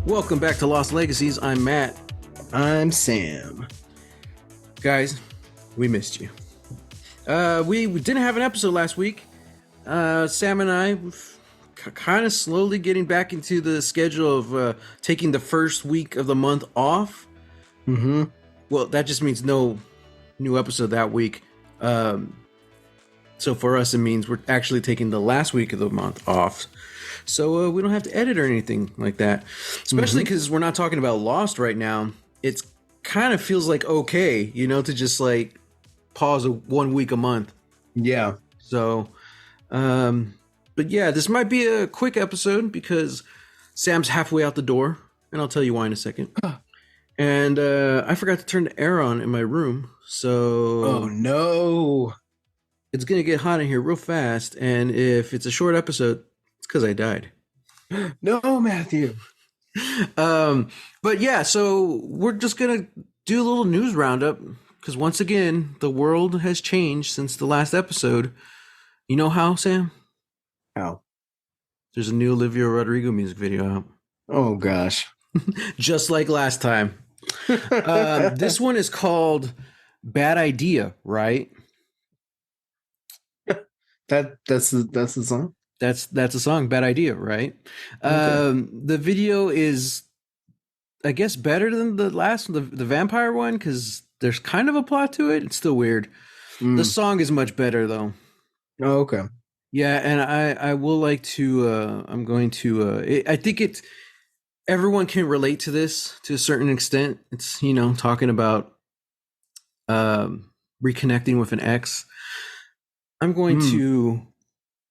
Welcome back to Lost Legacies. I'm Matt. I'm Sam. Guys, we missed you. We didn't have an episode last week. Sam and I kind of slowly getting back into the schedule of taking the first week of the month off. Mm-hmm. Well, that just means no new episode that week. So for us, it means we're actually taking the last week of the month off. So we don't have to edit or anything like that. Especially because we're not talking about Lost right now. It's kind of feels like okay, to just like pause 1 week a month. Yeah. So, but yeah, this might be a quick episode because Sam's halfway out the door, and I'll tell you why in a second. And I forgot to turn the air on in my room, so Oh no. it's gonna get hot in here real fast. And if it's a short episode, it's because I died. No, Matthew. But yeah, so we're just gonna do a little news roundup because once again, the world has changed since the last episode. You know how, Sam? How? There's a new Olivia Rodrigo music video out. Oh gosh. Just like last time. This one is called Bad Idea, right? That's the song? That's a song, Bad Idea, right? Okay. The video is, I guess, better than the last, the vampire one, because there's kind of a plot to it. It's still weird. The song is much better, though. Oh, okay. Yeah, and I will like to, I'm going to, I think it's, everyone can relate to this to a certain extent. It's, talking about reconnecting with an ex. I'm going to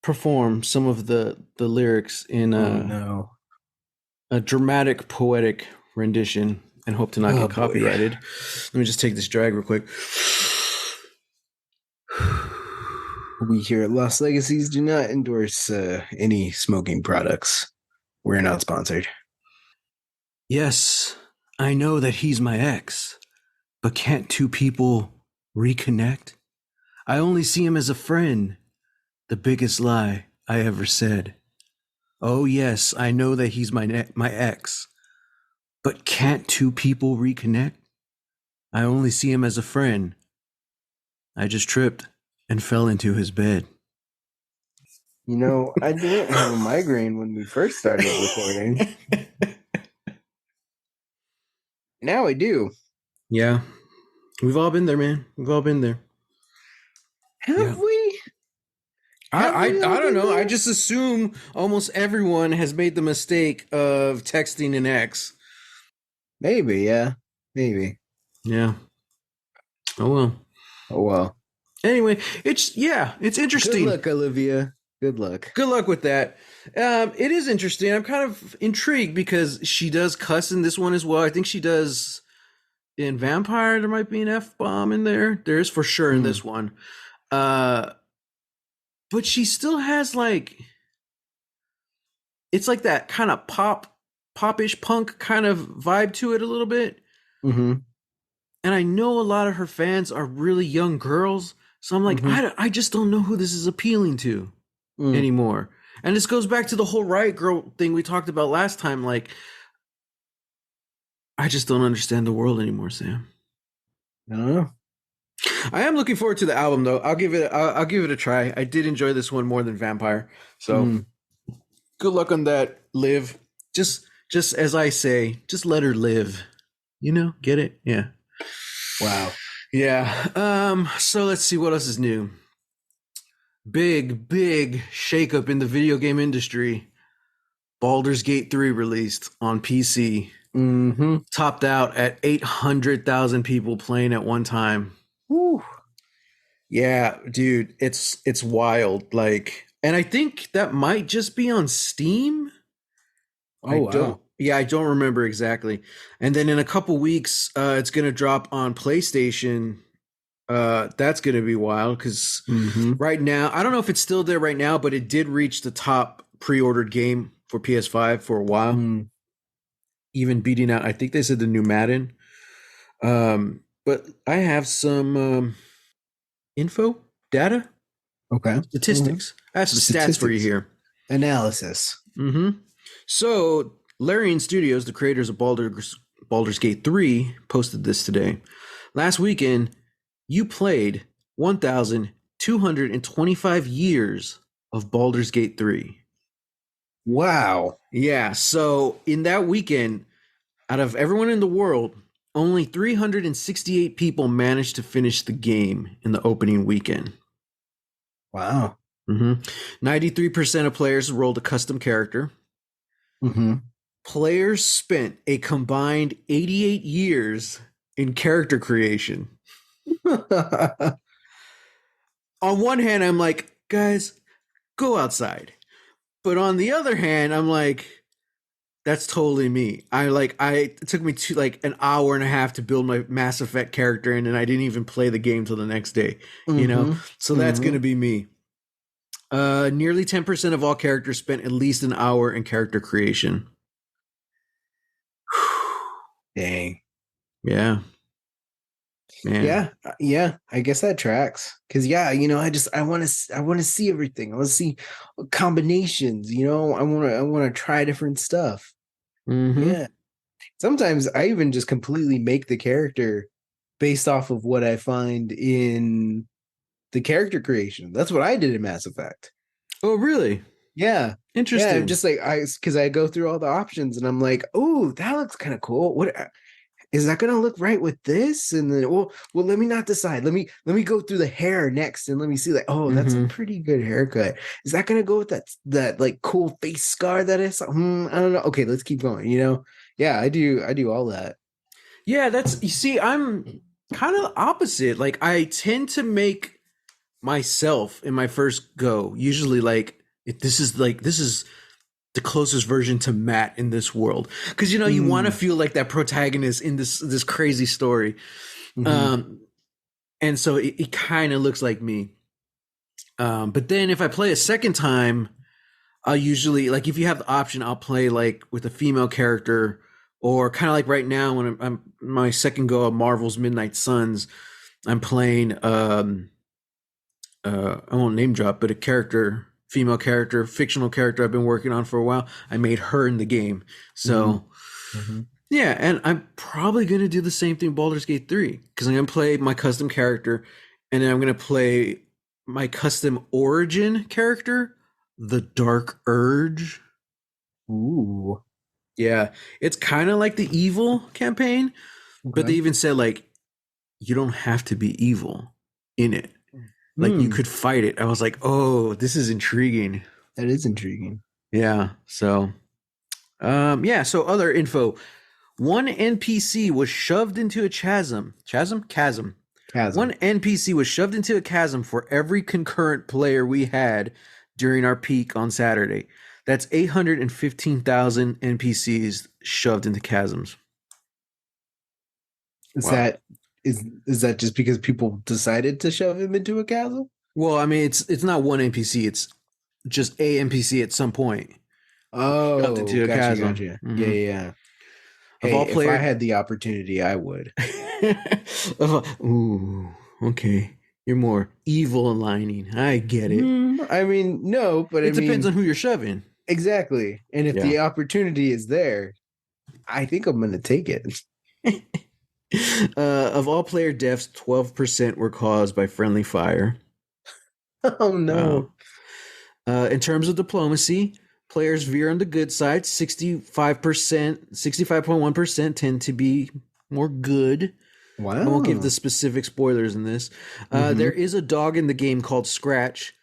perform some of the lyrics in a dramatic, poetic rendition and hope to not get copyrighted. Let me just take this drag real quick. We here at Lost Legacies do not endorse any smoking products. We're not sponsored. Yes, I know that he's my ex, but can't two people reconnect? I only see him as a friend. The biggest lie I ever said. Oh yes, I know that he's my ex, but can't two people reconnect? I only see him as a friend. I just tripped and fell into his bed. I didn't have a migraine when we first started recording. Now I do. Yeah, we've all been there, man. We've all been there. Have we? I don't know. I just assume almost everyone has made the mistake of texting an ex. Maybe, yeah. Maybe. Yeah. Oh well. Oh well. Anyway, it's interesting. Good luck, Olivia. Good luck. Good luck with that. It is interesting. I'm kind of intrigued because she does cuss in this one as well. I think she does in Vampire. There might be an F-bomb in there. There is for sure in this one. But she still has it's like that kind of popish punk kind of vibe to it a little bit. Mm-hmm. And I know a lot of her fans are really young girls. So I'm like, I just don't know who this is appealing to anymore. And this goes back to the whole Riot Girl thing we talked about last time. Like, I just don't understand the world anymore, Sam. I don't know. I am looking forward to the album, though. I'll give it a try. I did enjoy this one more than Vampire. So good luck on that, Liv. Just as I say, just let her live. Get it? Yeah. Wow. Yeah. So let's see what else is new. Big shakeup in the video game industry. Baldur's Gate 3 released on PC. Topped out at 800,000 people playing at one time. Woo. Yeah, dude, it's wild. And I think that might just be on Steam. Wow. I don't remember exactly. And then in a couple weeks, it's gonna drop on PlayStation. That's gonna be wild because right now, I don't know if it's still there right now, but it did reach the top pre-ordered game for PS5 for a while. Even beating out, I think they said the new Madden. But I have some data, statistics. I have some stats for you here. Analysis. So Larian Studios, the creators of Baldur's Gate 3, posted this today. Last weekend, you played 1,225 years of Baldur's Gate 3. Wow. Yeah, so in that weekend, out of everyone in the world, only 368 people managed to finish the game in the opening weekend. Wow. 93% of players rolled a custom character. Players spent a combined 88 years in character creation. On one hand, I'm like, guys, go outside. But on the other hand, I'm like, that's totally me. It took me an hour and a half to build my Mass Effect character, and then I didn't even play the game till the next day. So that's gonna be me. Nearly 10% of all characters spent at least an hour in character creation. Dang. Yeah. Man. Yeah. I guess that tracks. Cause I want to see everything. I want to see combinations. I want to try different stuff. Yeah. Sometimes I even just completely make the character based off of what I find in the character creation. That's what I did in Mass Effect. Oh, really? Yeah. Interesting. Yeah, just because I go through all the options and I'm like, oh, that looks kind of cool. What is that going to look right with this? And then, well, let me not decide. Let me go through the hair next and let me see that's a pretty good haircut. Is that going to go with that like cool face scar that I saw? I don't know. Okay, let's keep going. Yeah, I do all that. Yeah, you see, I'm kind of opposite. Like, I tend to make myself in my first go. Usually, this is the closest version to Matt in this world, because you want to feel like that protagonist in this crazy story. And so it kind of looks like me. But then if I play a second time, I'll usually, like, if you have the option, I'll play like with a female character, or kind of like right now when I'm my second go of Marvel's Midnight Suns, I'm playing I won't name drop, but female character, fictional character I've been working on for a while. I made her in the game. So yeah, and I'm probably going to do the same thing in Baldur's Gate 3, because I'm going to play my custom character, and then I'm going to play my custom origin character, the Dark Urge. Ooh. Yeah, it's kind of like the evil campaign, but they even said, like, you don't have to be evil in it. Like, you could fight it. I was like, oh, this is intriguing. That is intriguing. Yeah. So, so other info. One NPC was shoved into a chasm. Chasm? Chasm. One NPC was shoved into a chasm for every concurrent player we had during our peak on Saturday. That's 815,000 NPCs shoved into chasms. Is that just because people decided to shove him into a chasm? Well, I mean, it's not one NPC. It's just a NPC at some point. Oh, shoved into a chasm. Gotcha. Yeah. Of all players, if I had the opportunity, I would. Ooh, okay. You're more evil aligning. I get it. I mean, no, but it depends on who you're shoving. Exactly. And if the opportunity is there, I think I'm going to take it. Of all player deaths, 12% were caused by friendly fire. Oh, no. In terms of diplomacy, players veer on the good side. 65.1% tend to be more good. Wow. I won't give the specific spoilers in this. There is a dog in the game called Scratch,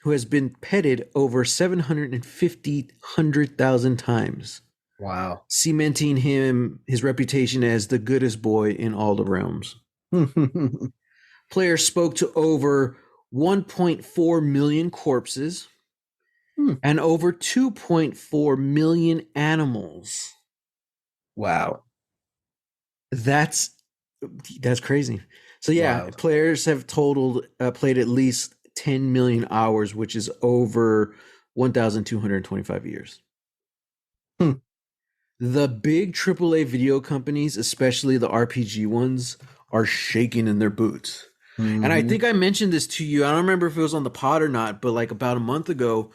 who has been petted over 750,000 times. Wow. Cementing his reputation as the goodest boy in all the realms. Players spoke to over 1.4 million corpses and over 2.4 million animals. Wow. That's crazy. So yeah, wild. Players have played at least 10 million hours, which is over 1,225 years. The big AAA video companies, especially the RPG ones, are shaking in their boots. And I think I mentioned this to you. I don't remember if it was on the pod or not, but like about a month ago,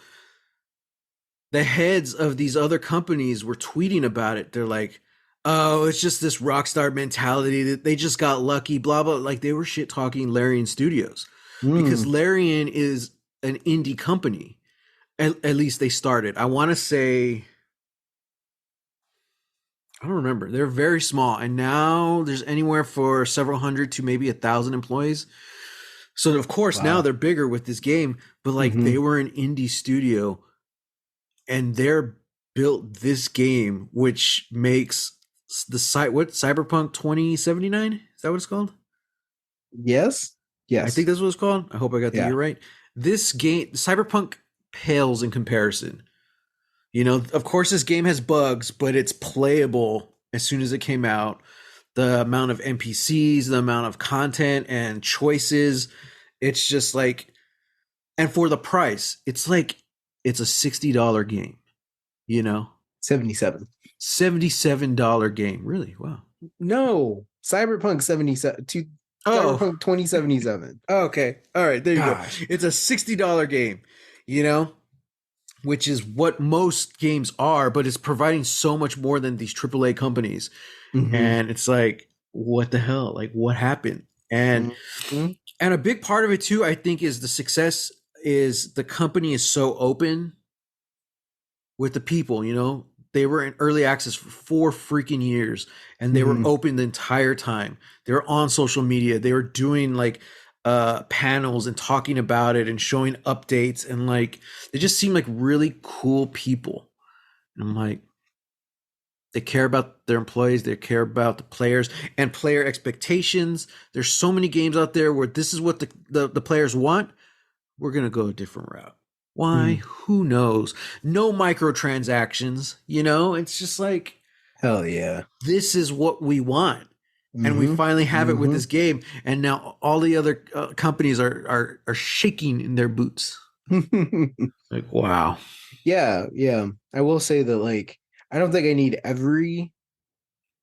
the heads of these other companies were tweeting about it. They're like, "Oh, it's just this rock star mentality that they just got lucky." Blah blah. Like they were shit talking Larian Studios because Mm. Larian is an indie company. At least they started. I want to say I don't remember. They're very small, and now there's anywhere for several hundred to maybe 1,000 employees. So of course now Wow. they're bigger with this game, but like Hmm. they were an indie studio, and they're built this game, which makes the site what Cyberpunk 2079. Is that what it's called? Yes. I think Yes. that's what it's called. I hope I got the Yeah. year right. This game, Cyberpunk, pales in comparison. You know, of course, this game has bugs, but it's playable as soon as it came out. The amount of NPCs, the amount of content and choices, it's just like, and for the price, it's like it's a $60 game, you know, 77. $77 game. Really? Wow. No. Cyberpunk 77 to Oh, Cyberpunk 2077. okay. All right. There you go. Gosh. It's a $60 game, you know, which is what most games are, but it's providing so much more than these AAA companies. Hmm. And it's like, what the hell? Like, what happened? Hmm. And a big part of it too, I think, is the success is the company is so open with the people. You know, they were in early access for 4 freaking years, and they were Hmm. open the entire time. They were on social media. They were doing like panels and talking about it and showing updates, and like they just seem like really cool people. And I'm like, they care about their employees, they care about the players and player expectations. There's so many games out there where this is what the players want. We're going to go a different route. Why? Mm. Who knows? No microtransactions, you know? It's just like, Hell yeah. this is what we want. And we Hmm. finally have it with Hmm. this game. And now all the other companies are shaking in their boots. Like, wow. Yeah, yeah. I will say that like I don't think I need every,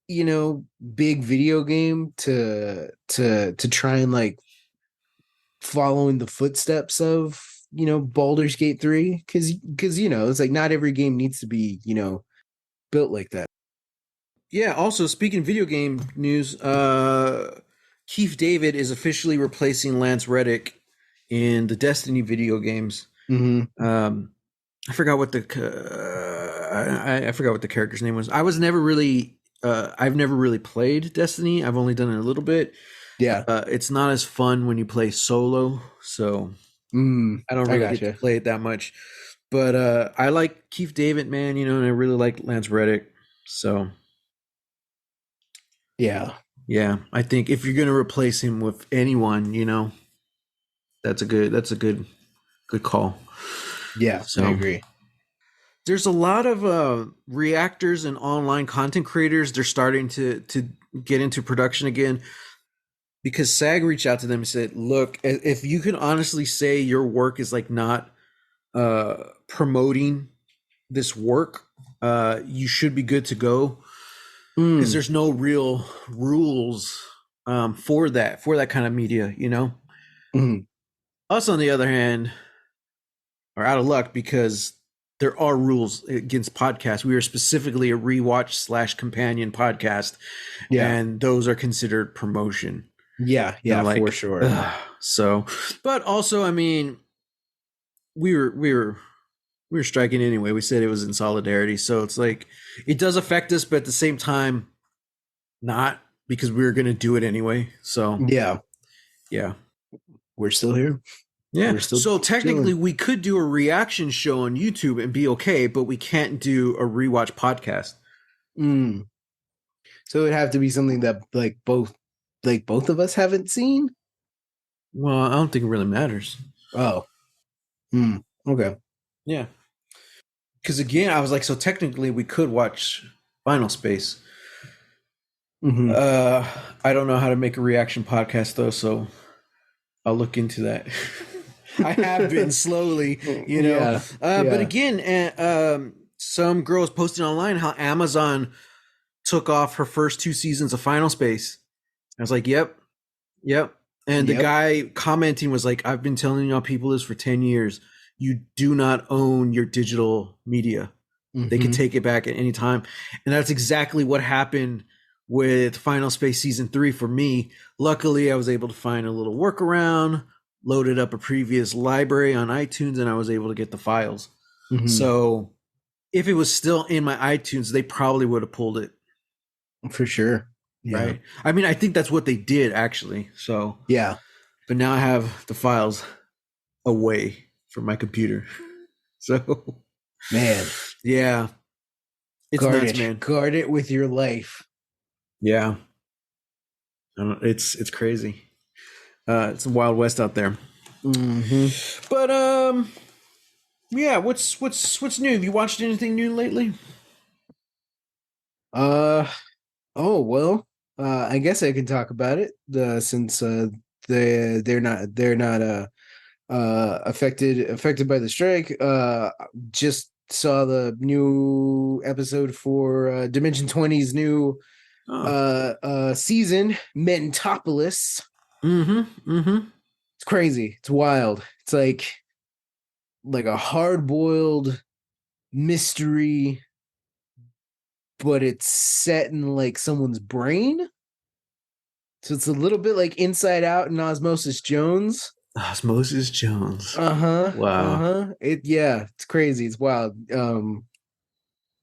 big video game to try and like follow in the footsteps of, Baldur's Gate 3 cuz it's like not every game needs to be, built like that. Yeah, also speaking video game news, Keith David is officially replacing Lance Reddick in the Destiny video games. Mhm. Um, I forgot what the I forgot what the character's name was. I was never really I've never really played Destiny. I've only done it a little bit. Yeah. It's not as fun when you play solo, so I don't I really get to gotcha. play it that much. But I like Keith David, man, you know, and I really like Lance Reddick. So Yeah. yeah, I think if you're gonna replace him with anyone, you know, that's a good call. Yeah, I So agree. there's a lot of reactors and online content creators. They're starting to get into production again because SAG reached out to them and said, "Look, if you can honestly say your work is like not promoting this work, you should be good to go because Mm. there's no real rules for that kind of media, you know." Mm. Us, on the other hand, are out of luck because there are rules against podcasts. We are specifically a rewatch/companion podcast, Yeah. and those are considered promotion. Yeah, And yeah, I'm for like, sure. ugh. So, but also, I mean, we were we were we were striking anyway. We said it was in solidarity, so it's like it does affect us, but at the same time, not because we were going to do it anyway. So, Yeah, yeah. we're still here. Yeah. We're still So technically, chilling. we could do a reaction show on YouTube and be okay, but we can't do a rewatch podcast. Mm. So it would have to be something that like both of us haven't seen. Well, I don't think it really matters. Oh. Mm. Okay. Yeah. Because again, I was like, so technically, we could watch Final Space. Hmm. Uh, I don't know how to make a reaction podcast though, so I'll look into that. I have been slowly, you know. Yeah. But Yeah. again, some girls posting online how Amazon took off her first 2 seasons of Final Space. I was like, yep, yep. And the Yep. guy commenting was like, I've been telling y'all people this for 10 years. you do not own your digital media. They could Mm-hmm. take it back at any time. And that's exactly what happened with Final Space Season 3 for me. Luckily, I was able to find a little workaround, loaded up a previous library on iTunes, and I was able to get the files. Mm-hmm. So if it was still in my iTunes, they probably would have pulled it, For sure. Yeah. right? I mean, I think that's what they did actually. So, Yeah. but now I have the files away from my computer. So, Man, yeah, it's guard nuts, it. man. Guard it with your life. Yeah, it's crazy. It's a wild west out there. Mm-hmm. But yeah. What's new? Have you watched anything new lately? Uh oh well. I guess I can talk about it. Since they're not affected by the strike. Just saw the new episode for Dimension 20's new Oh, season, Mentopolis. mm-hmm, mm-hmm. It's crazy. It's wild. It's like a hard-boiled mystery, but it's set in like someone's brain. So it's a little bit like Inside Out and Osmosis Jones. Osmosis Jones. Uh-huh. Wow. Uh-huh. It's crazy. It's wild.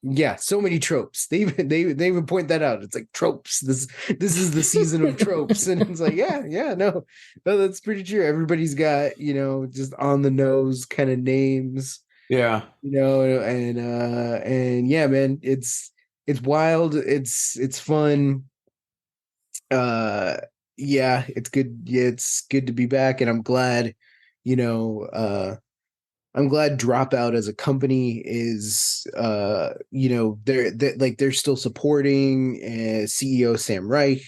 Yeah, so many tropes. They even point that out. It's like tropes. This is the season of tropes. And it's like, no, that's pretty true. Everybody's got, just on the nose kind of names, Yeah. and yeah, man, it's wild. It's fun. Uh yeah, it's good. Yeah, it's good to be back, and you know, I'm glad Dropout as a company is they're still supporting CEO Sam Reich.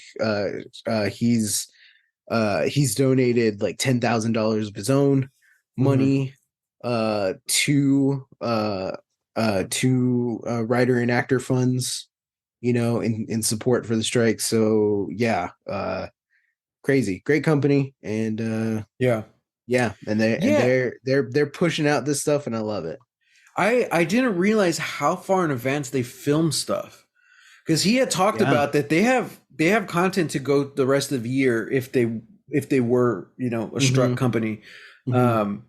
He's donated like $10,000 of his own Mm-hmm. money to writer and actor funds, in support for the strike. So yeah, crazy, great company, and Yeah. yeah, and Yeah. they're pushing out this stuff, and I love it. I didn't realize how far in advance they film stuff. Because he had talked Yeah. about that they have content to go the rest of the year if they were, a struck Hmm. company. Hmm. Um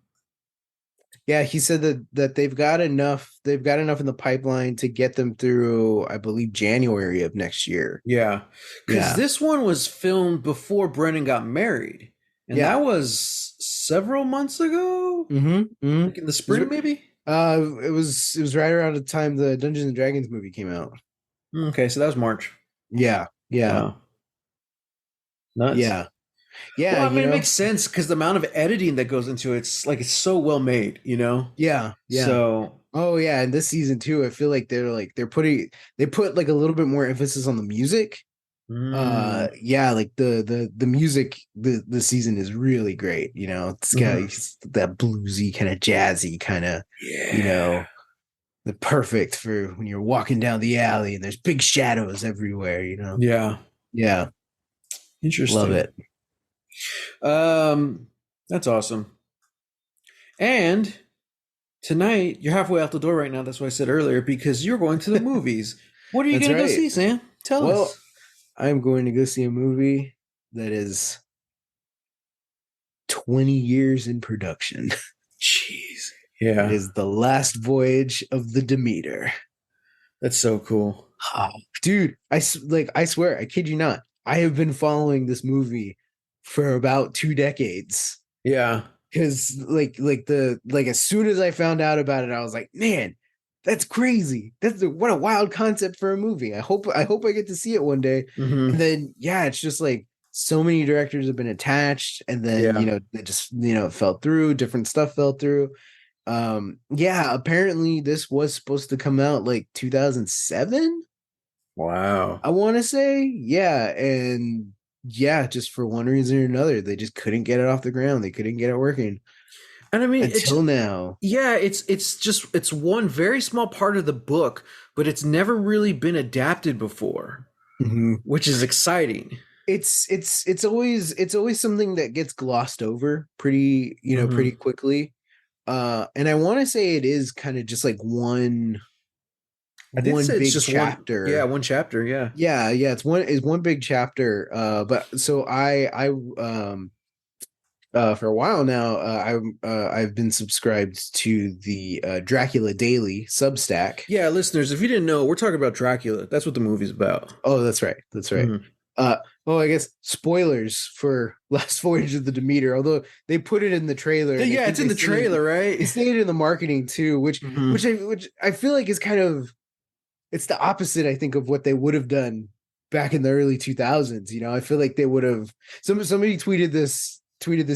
Yeah, he said that they've got enough in the pipeline to get them through, I believe, January of next year. yeah. Because Yeah. this one was filmed before Brennan got married. And that Yeah. was several months ago? Mm-hmm. Mm-hmm. Like in the spring, maybe? It was right around the time the Dungeons and Dragons movie came out. Okay, so that was March. Yeah. Yeah. Wow. Nuts. Yeah. Yeah, Well, I mean, it makes sense because the amount of editing that goes into it, it's so well made. Yeah. Yeah. So, Oh yeah, and this season too, I feel like they put like a little bit more emphasis on the music. mm, Yeah, like the music the season is really great. It's got mhm. that bluesy kind of jazzy kind of, you Yeah. know, the perfect for when you're walking down the alley and there's big shadows everywhere. Yeah. Yeah, love Interesting. it. That's awesome. And tonight, you're halfway out the door right now. That's what I said earlier, because you're going to the movies. What are you That's going to go right. see, Sam? Tell Well, us. I'm going to go see a movie that is 20 years in production. Jeez. It Yeah. is The Last Voyage of the Demeter. That's so cool. Oh, dude, I swear, I kid you not. I have been following this movie for about 2 decades. Yeah. Because like as soon as I found out about it, I was like, man, that's crazy. What a wild concept for a movie. I hope I get to see it one day. Hmm. And then yeah, it's just like so many directors have been attached, and then Yeah. it just it fell through, different stuff fell through. Yeah, apparently this was supposed to come out like 2007, Wow. I want to say. Yeah, and yeah, just for one reason or another, they just couldn't get it off the ground. They couldn't get it working And I mean, until now. yeah, it's one very small part of the book, but it's never really been adapted before, Mhm. which is exciting. It's always something that gets glossed over pretty Hmm. quickly. And I want to say it is kind of just like I did one say it's big just one. Yeah, chapter. one chapter. Yeah. Yeah, it's one big chapter. But so for a while now, I've been subscribed to the Dracula Daily Substack. Yeah, listeners, if you didn't know, we're talking about Dracula. That's what the movie's about. Oh, that's right. That's right. Mhm. Uh, I guess spoilers for Last Voyage of the Demeter, although they put it in the trailer and I Yeah, think it's in the trailer, they right? say it in the marketing too, Hmm. which I feel like is kind of it's the opposite, I think, of what they would have done back in the early 2000s. You know, I feel like they would have somebody tweeted this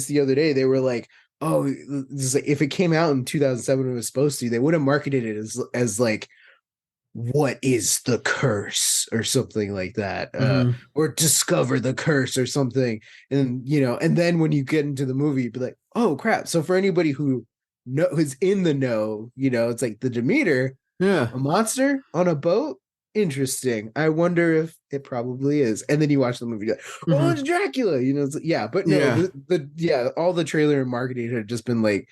the other day. They were like, "Oh, this is like, if it came out in 2007 when it was supposed to, they would have marketed it as like what is the curse or something like that, Hmm. or discover the curse or something." And you know, and then when you get into the movie, you'd be like, "Oh crap!" So for anybody who's in the know, you know, it's like the Demeter, Yeah. a monster on a boat? Interesting. I wonder if it probably is. And then you watch the movie, you're like, oh, Hmm. it's Dracula. You know, yeah, but no, Yeah. all the trailer and marketing had just been like,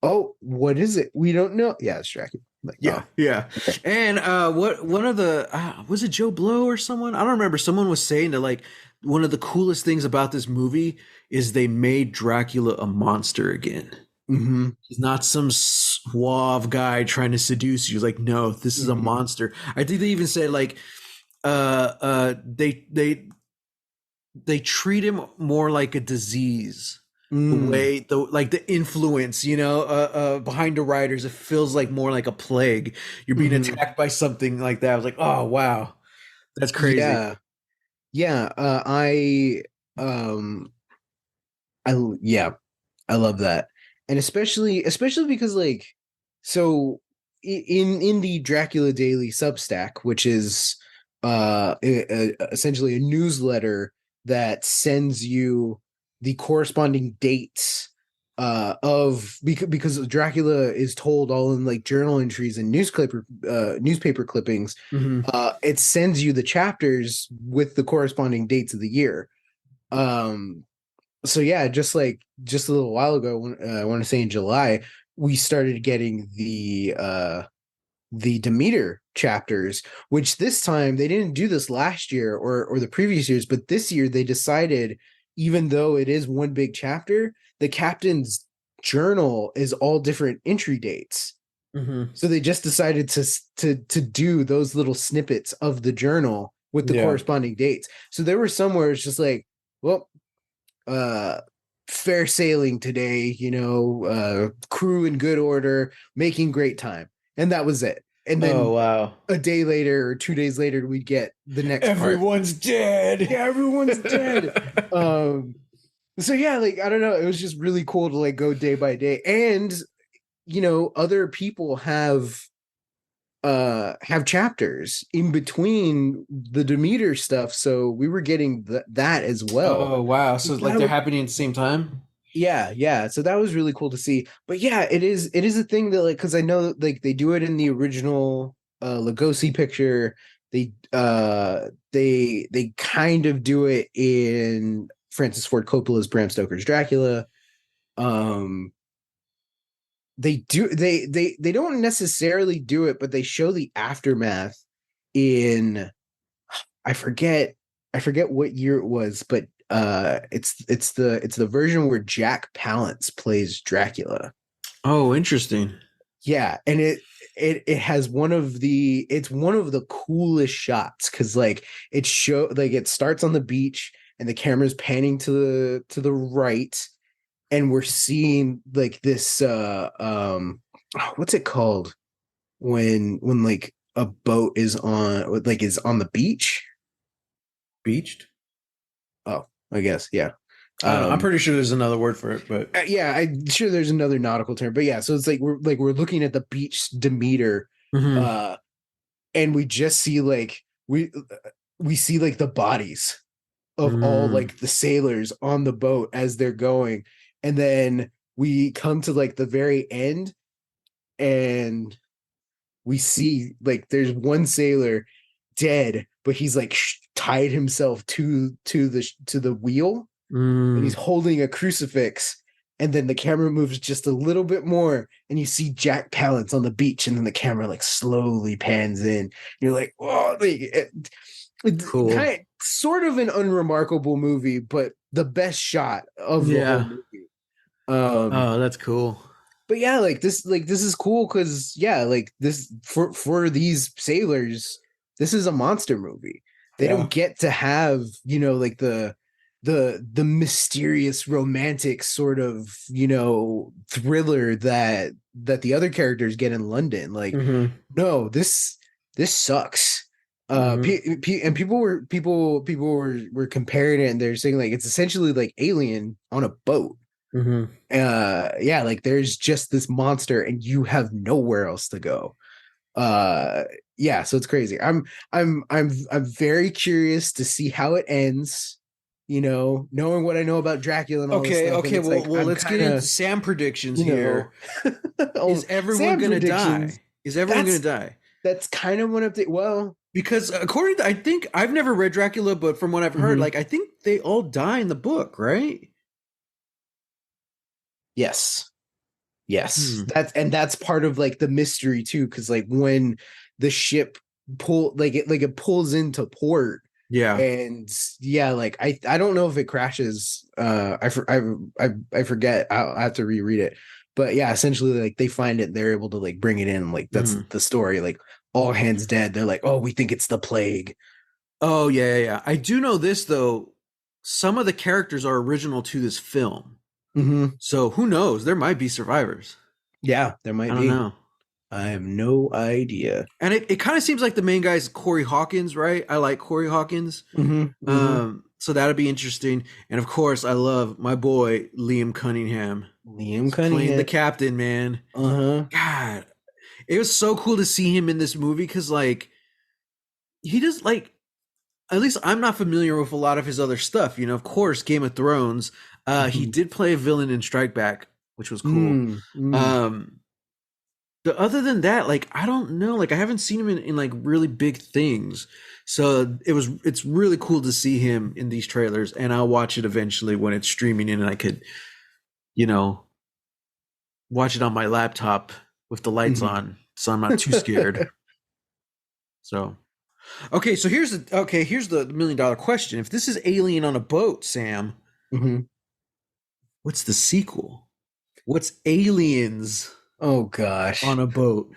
oh, what is it? We don't know. Yeah, it's Dracula. Like, Yeah, oh, yeah. okay. And what one of the was it Joe Blow or someone? I don't remember. Someone was saying that like one of the coolest things about this movie is they made Dracula a monster again. Mm-hmm. He's not some suave guy trying to seduce you. Like, no, this is a Mm-hmm. monster. I think they even said like they treat him more like a disease. The Mm. way the like the influence, behind the writers, it feels like more like a plague. You're being Mm-hmm. attacked by something like that. I was like, oh wow, that's crazy. Yeah. Yeah. Um I yeah, I love that. And especially because like so in the Dracula Daily Substack, which is essentially a newsletter that sends you the corresponding dates of because Dracula is told all in like journal entries and newspaper clippings. Hmm. It sends you the chapters with the corresponding dates of the year. Um so yeah, just a little while ago, I want to say in July, we started getting the Demeter chapters, which this time they didn't do this last year or the previous years, but this year they decided, even though it is one big chapter, the captain's journal is all different entry dates. Hmm. So they just decided to do those little snippets of the journal with the Yeah. corresponding dates. So there were some where it's just like, well, uh fair sailing today, you know, crew in good order, making great time. And that was it. And Oh then wow. a day later or 2 days later we get the next part. Everyone's dead. Yeah, everyone's dead. Um so yeah, like I don't know, it was just really cool to like go day by day. And you know, other people have chapters in between the Demeter stuff, so we were getting that as well. Oh wow. So like That they're was happening at the same time? yeah. So that was really cool to see. But yeah, it is a thing that like because I know like they do it in the original Lugosi picture. They kind of do it in Francis Ford Coppola's Bram Stoker's Dracula. Um they don't necessarily do it, but they show the aftermath in I forget I forget what year it was, but it's the version where Jack Palance plays Dracula. Oh, interesting. Yeah, and it has one of the coolest shots because like it starts on the beach and the camera's panning to the right and we're seeing like this what's it called when like a boat is on the beach. Beached? Oh, I guess, yeah. I don't know. I'm Um, pretty sure there's another word for it, but yeah, I'm sure there's another nautical term, but yeah, so it's like we're looking at the beach Demeter, mhm. uh, and we just see like we see like the bodies of all Mm. like the sailors on the boat as they're going, and then we come to like the very end, and we see like there's one sailor dead, but he's like tied himself to the wheel and he's Mm. holding a crucifix and then the camera moves just a little bit more, and you see Jack Palance on the beach, and then the camera like slowly pans in. You're like, oh, it's Cool. kind of, sort of an unremarkable movie, but the best shot of the whole Yeah. movie. Um, Oh, that's cool. but yeah, like this is cool because yeah, like this for these sailors, this is a monster movie. They Yeah. don't get to have, like the mysterious romantic sort of, thriller that the other characters get in London. Like, Mm-hmm. no, this sucks. Mm-hmm. And people were comparing it, and they're saying like it's essentially like Alien on a boat. Mm-hmm. Yeah, like there's just this monster and you have nowhere else to go. uh yeah, so it's crazy. I'm very curious to see how it ends, knowing what I know about Dracula and all this Okay, stuff, and okay. it's Well, like well, I'm let's get kind into of, Sam predictions you know here. oh, Is everyone Sam gonna predictions. die? Is everyone gonna that's die? that's kind of what I'm well. Because according to, I think I've never read Dracula, but from what I've heard, Mhm. like I think they all die in the book, right? Yes. Yes, Hmm. that's part of like the mystery too, because like when the ship it pulls into port, Yeah. and yeah, like I don't know if it crashes. I forget. I'll have to reread it. But yeah, essentially, like they find it, they're able to like bring it in. Like that's Hmm. the story. Like all hands dead. They're like, oh, we think it's the plague. Oh yeah, yeah, yeah. I do know this though. Some of the characters are original to this film, Hmm. so who knows? There might be survivors. Yeah, there I might don't be. know. I have no idea. And it kind of seems like the main guy's Corey Hawkins, right? I like Corey Hawkins. Hmm. Hmm. So that'll be interesting. And of course, I love my boy Liam Cunningham. Liam He's playing the Cunningham. captain, man. Uh-huh. God, it was so cool to see him in this movie because, like, he does like. At least I'm not familiar with a lot of his other stuff. Of course, Game of Thrones. He Mhm. did play a villain in Strike Back, which was cool. Mm, mm. Um, but other than that, like I don't know, like I haven't seen him in like really big things. So it's really cool to see him in these trailers, and I'll watch it eventually when it's streaming and I could, you know, watch it on my laptop with the lights Mhm. on, so I'm not too scared. So okay, so here's the $1 million question. If this is Alien on a boat, Sam, Mhm. what's the sequel? What's Aliens Oh on gosh. a boat?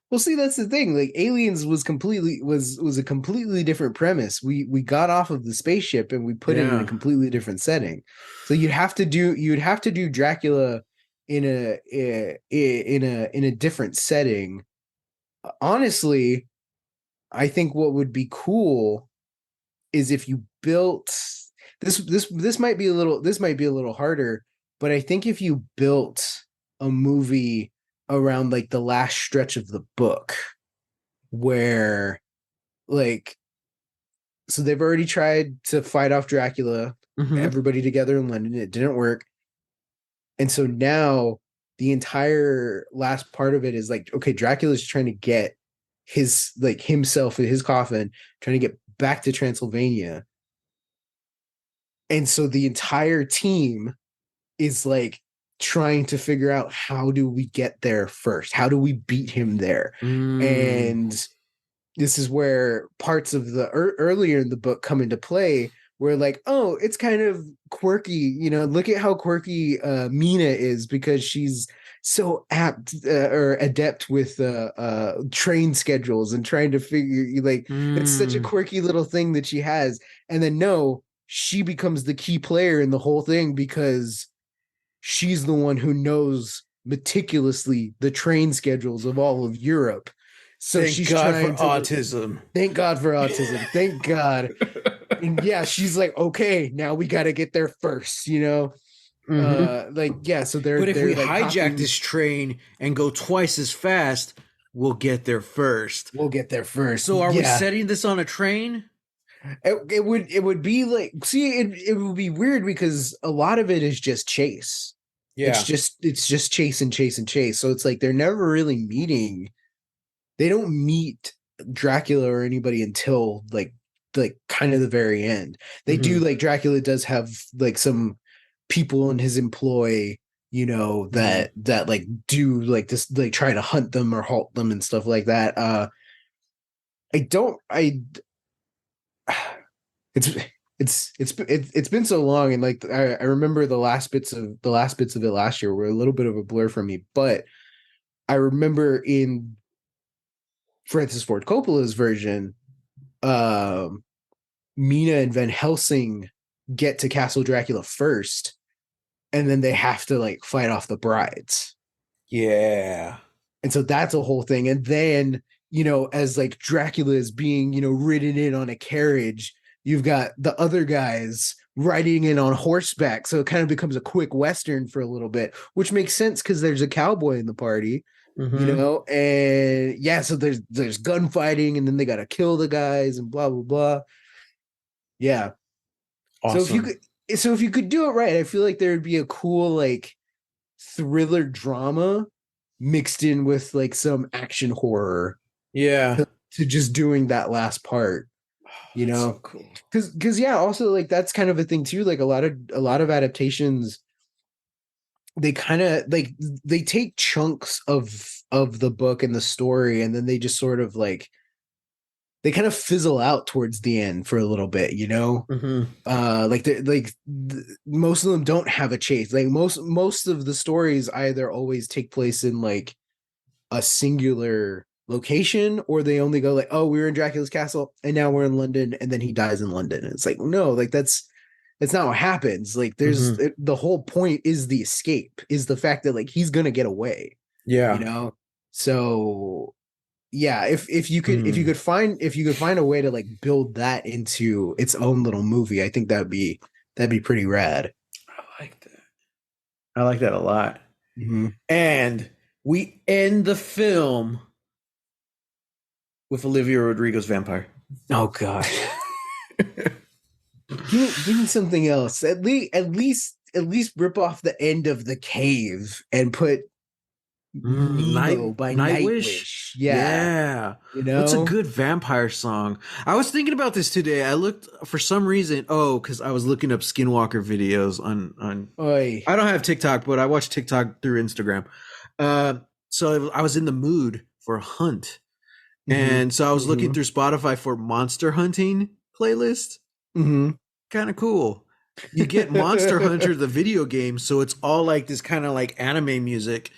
Well, see, that's the thing. Like, Aliens was a completely different premise. We got off of the spaceship and we put it in a Yeah. completely different setting. So you'd have to do Dracula in a different setting. Honestly, I think what would be cool is if you built this might be a little harder, but I think if you built a movie around like the last stretch of the book, where like so they've already tried to fight off Dracula, Mm-hmm. everybody together in London, it didn't work. And so now the entire last part of it is like, okay, Dracula's trying to get his like himself in his coffin, trying to get back to Transylvania. And so the entire team is like trying to figure out, how do we get there first? How do we beat him there? Mm. And this is where parts of the earlier in the book come into play, where like, oh, it's kind of quirky, look at how quirky Mina is, because she's so apt or adept with train schedules and trying to figure, like, it's such a Mm. quirky little thing that she has. And then no, she becomes the key player in the whole thing because she's the one who knows meticulously the train schedules of all of Europe. So Thank she's God for trying to, autism. thank God for autism. Thank God. And yeah, she's like, okay, now we got to get there first. Mm-hmm. Like, yeah, so they're But if we they're like hijack copying. this train and go twice as fast, we'll get there first. We'll get there first. So are we Yeah. setting this on a train? It would be like, see, it would be weird because a lot of it is just chase. Yeah. It's just chase and chase and chase. So it's like they're never really meeting. They don't meet Dracula or anybody until like like kind of the very end. They do Mhm. like Dracula does have like some people in his employ, Mhm. that like do like this, like try to hunt them or halt them and stuff like that. I don't I it's it's been so long, and like I remember the last bits of it last year were a little bit of a blur for me, but I remember in Francis Ford Coppola's version, um Mina and Van Helsing get to Castle Dracula first, and then they have to like fight off the brides. Yeah. And so that's a whole thing. And then, as like Dracula is being, ridden in on a carriage, you've got the other guys riding in on horseback. So it kind of becomes a quick Western for a little bit, which makes sense because there's a cowboy in the party, Mhm. and yeah, so there's gunfighting, and then they gotta kill the guys and blah blah blah. Yeah. So if you Awesome. could so if you could do it right, I feel like there would be a cool like thriller drama mixed in with like some action horror Yeah. to just doing that last part, Oh, you that's so know? cool. Because yeah, also like that's kind of a thing too. Like a lot of adaptations, they kind of like they take chunks of the book and the story, and then they just sort of like they kind of fizzle out towards the end for a little bit, Mhm. most of them don't have a chase. Like most of the stories either always take place in like a singular location, or they only go like, oh, we were in Dracula's castle and now we're in London, and then he dies in London. And it's like, no, like that's not what happens. Like Mhm. the whole point is the escape, is the fact that like he's gonna get away, you Yeah. know so yeah, Mm. if you could find a way to like build that into its own little movie, I think that'd be pretty rad. I like that. I like that a lot. Mhm. And we end the film with Olivia Rodrigo's vampire. Oh gosh, give me something else. At least rip off the end of the cave and put Nemo by Nightwish. Nightwish. Yeah, Yeah. you What's a know. good vampire song? I was thinking about this today. I looked for some reason. Oh, because I was looking up Skinwalker videos on. Oi. I don't have TikTok, but I watch TikTok through Instagram. Uh, so I was in the mood for a hunt, Mm-hmm. and so I was looking Mm-hmm. through Spotify for monster hunting playlist. Mm-hmm. Kind of cool. You get Monster Hunter, the video game, so it's all like this kind of like anime music,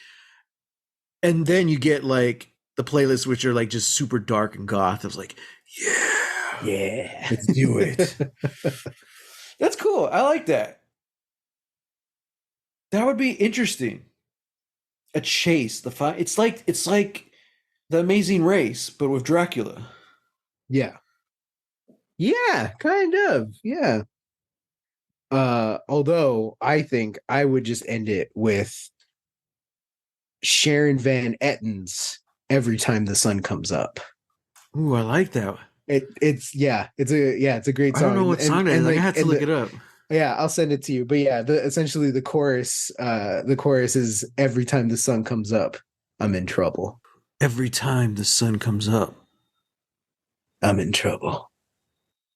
and then you get like the playlists which are like just super dark and goth. I was like, yeah, Yeah. let's do it. That's cool. I like that. That would be interesting. A chase, the fight. It's like the Amazing Race, but with Dracula. Yeah. Yeah, kind of. Yeah. Although I think I would just end it with Sharon Van Etten's Every Time the Sun Comes Up. Ooh, I like that. It's a great I don't song, know and what and song that is. and Like I like had to and look the it up. yeah, I'll send it to you. But yeah, essentially the chorus is Every Time the Sun Comes Up, I'm in trouble. Every time the sun comes up. I'm in trouble.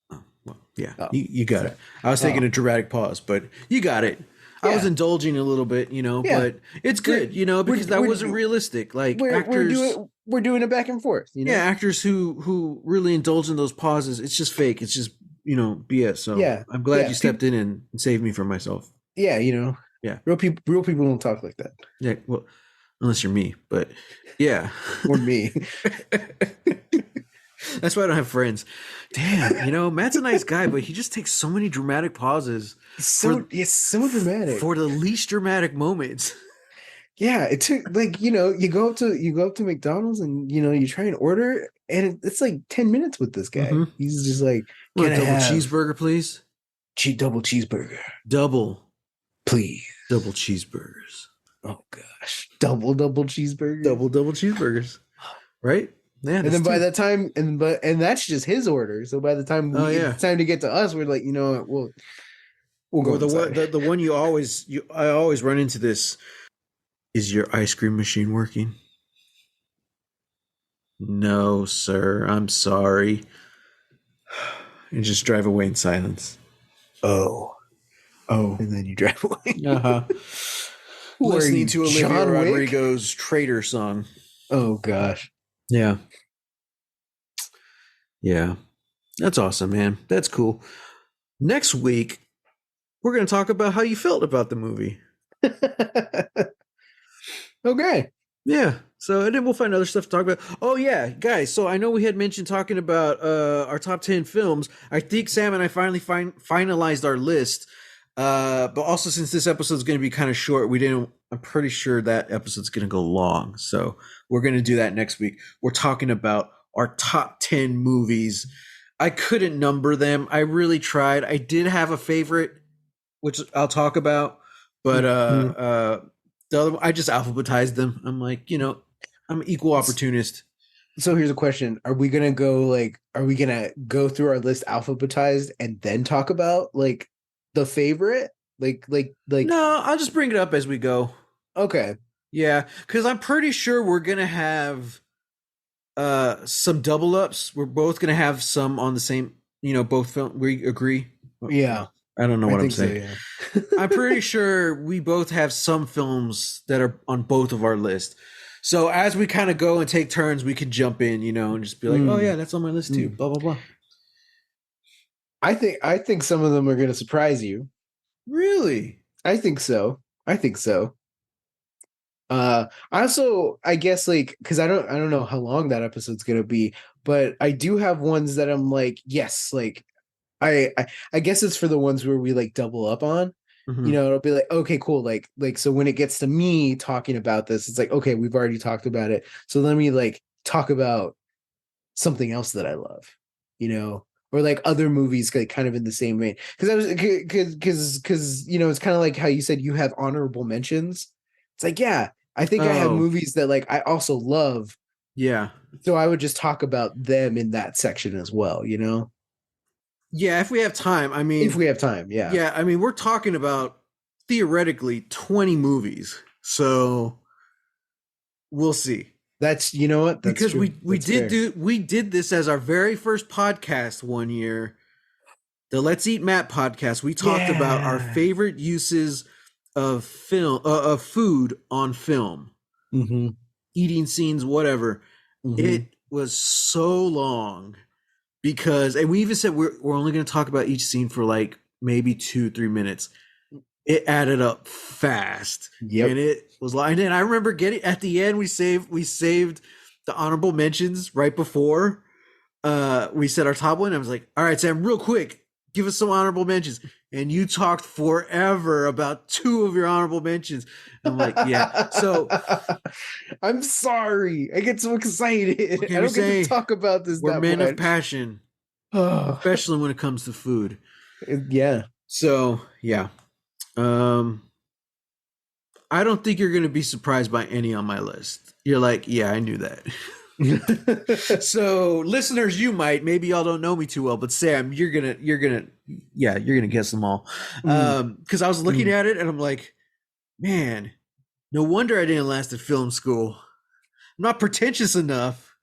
Oh, well, yeah, Oh, you got so it. I was taking oh a dramatic pause, but you got it. I was yeah, indulging a little bit, yeah. but it's We're good, we're because that wasn't we're realistic. Like we're actors, doing it back and forth, you yeah, know? actors who really indulge in those pauses, it's just fake. It's just BS. So Yeah, I'm glad yeah. you stepped in and saved me from myself. Yeah, Yeah, real people don't talk like that. yeah. Well, unless you're me, but yeah. Or me. That's why I don't have friends. Damn, Matt's a nice guy, but he just takes so many dramatic pauses for It's so dramatic. for the least dramatic moments. Yeah, it took like you go up to McDonald's, and you try and order, and it's like 10 minutes with this guy. Mm-hmm. He's just like, Want "Can a I double have cheeseburger, please? double cheeseburger, Double, please?" double cheeseburgers. Oh gosh, double cheeseburger. Double cheeseburgers. Right? Yeah, And that's then by two. that time, and that's just his order. So by the time Oh yeah. it's time to get to us, we're like, what, we'll go Or the one inside. the one I always run into this. Is your ice cream machine working? No, sir. I'm sorry. and just drive away in silence. Oh, Oh. and then you drive away. Uh-huh. Who are Listening you, to Olivia John Wick? Rodrigo's Traitor song. Oh gosh. Yeah. Yeah. That's awesome, man. That's cool. Next week, we're going to talk about how you felt about the movie. Okay. Yeah. So, and then we'll find other stuff to talk about. Oh, yeah, guys. So, I know we had mentioned talking about our top 10 films. I think Sam and I finally finalized our list. But also, since this episode is going to be kind of short, I'm pretty sure that episode's going to go long. So, we're going to do that next week. We're talking about our top 10 movies. I couldn't number them. I really tried. I did have a favorite, which I'll talk about, but the other I just alphabetized them. I'm like, I'm an equal opportunist. So here's a question. Are we gonna go through our list alphabetized and then talk about like the favorite? Like No, I'll just bring it up as we go. Okay. Yeah, because I'm pretty sure we're gonna have some double ups. We're both gonna have some on the same, both film. We agree. Yeah. I don't know what I'm think saying. So, yeah. I'm pretty sure we both have some films that are on both of our list. So as we kind of go and take turns, we can jump in, and just be like, oh yeah, that's on my list too. Blah blah blah. I think some of them are gonna surprise you. Really? I think so. Also, I guess like because I don't know how long that episode's gonna be, but I do have ones that I'm like, yes, like I guess it's for the ones where we like double up on. Mm-hmm. It'll be like, okay, cool. Like so when it gets to me talking about this, it's like, okay, we've already talked about it. So let me like talk about something else that I love, or like other movies like kind of in the same vein. Because it's kind of like how you said you have honorable mentions. It's like, yeah, I think I have movies that like I also love. Yeah. So I would just talk about them in that section as well, Yeah, if we have time. I mean, if we have time, yeah. Yeah, I mean, we're talking about theoretically 20 movies. So we'll see. That's what? That's because true. we did this as our very first podcast one year. The Let's Eat Matt podcast. We talked about our favorite uses of film of food on film. Mm-hmm. Eating scenes, whatever. Mm-hmm. It was so long and we even said we're only going to talk about each scene for like maybe 2-3 minutes. It added up fast. Yep. And it was like, and I remember getting at the end, we saved the honorable mentions right before we said our top one. I was like, all right, Sam, real quick, give us some honorable mentions. And you talked forever about 2 of your honorable mentions. I'm like, yeah. So I'm sorry. I get so excited. I don't get to talk about this. We're men of passion, especially when it comes to food. Yeah. So yeah. I don't think you're going to be surprised by any on my list. You're like, yeah, I knew that. So listeners, you might, maybe y'all don't know me too well, but Sam, you're gonna guess them all. Because I was looking at it and I'm like, man, no wonder I didn't last at film school. I'm not pretentious enough.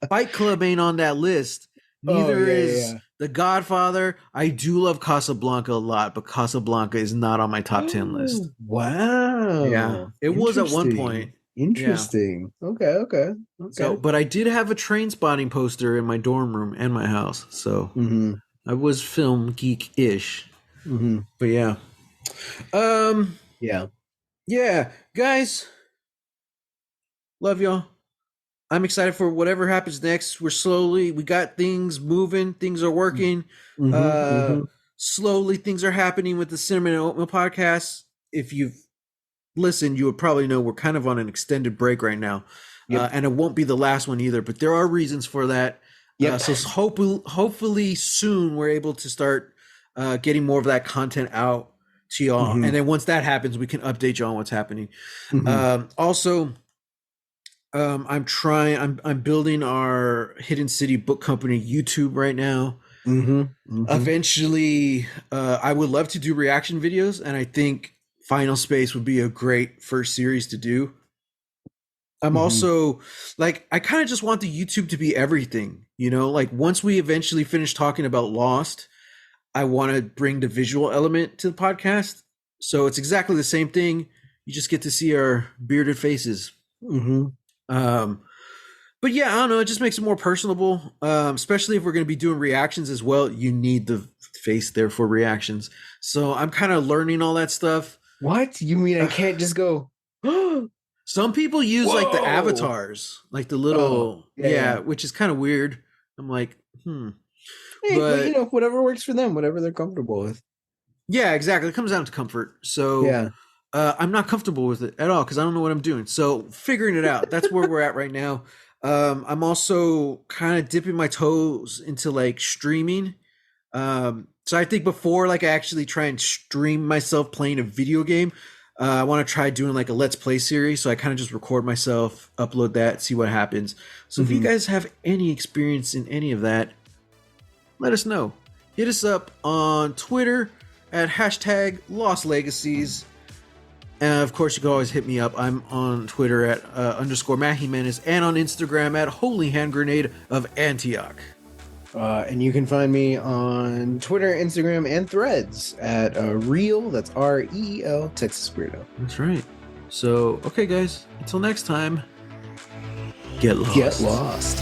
Fight Club ain't on that list. Neither is The Godfather. I do love Casablanca a lot, but Casablanca is not on my top 10 list. Wow. Yeah, it was at one point. Interesting. Yeah. Okay. So, but I did have a Train Spotting poster in my dorm room and my house, so I was film geek-ish. But yeah, yeah, guys, love y'all. I'm excited for whatever happens next. We got things moving, things are working. Slowly, things are happening with the Cinnamon and Oatmeal podcast. If you've listened, you would probably know we're kind of on an extended break right now. And it won't be the last one either, but there are reasons for that. So hopefully soon we're able to start getting more of that content out to y'all. And then once that happens, we can update you on what's happening. Also, I'm building our Hidden City Book Company YouTube right now. Eventually, I would love to do reaction videos, and I think Final Space would be a great first series to do. I'm Mhm. also like, I kind of just want the YouTube to be everything, you know? Like, once we eventually finish talking about Lost, I want to bring the visual element to the podcast. So it's exactly the same thing. You just get to see our bearded faces. Mhm. Um, but yeah, I don't know. It just makes it more personable, especially if we're going to be doing reactions as well. You need the face there for reactions. So I'm kind of learning all that stuff. What? You mean I can't just go, whoa? Some people use like the avatars, like the Oh, little, yeah, yeah, yeah. which is kind of weird. I'm like, Hey, but but whatever works for them, whatever they're comfortable with. yeah, exactly. It comes down to comfort. So Yeah. I'm not comfortable with it at all because I don't know what I'm doing. So figuring it out. That's where we're at right now. I'm also kind of dipping my toes into like streaming. So I think before like I actually try and stream myself playing a video game, I want to try doing like a let's play series. So I kind of just record myself, upload that, see what happens. So if you Hmm. guys have any experience in any of that, let us know. Hit us up on Twitter at hashtag Lost Legacies. And of course, you can always hit me up. I'm on Twitter at underscore Matt Jimenez and on Instagram at Holy Hand Grenade of Antioch. And you can find me on Twitter, Instagram, and Threads at Real. That's REEL Texas Weirdo. That's right. So, okay, guys, until next time, get lost. Get lost.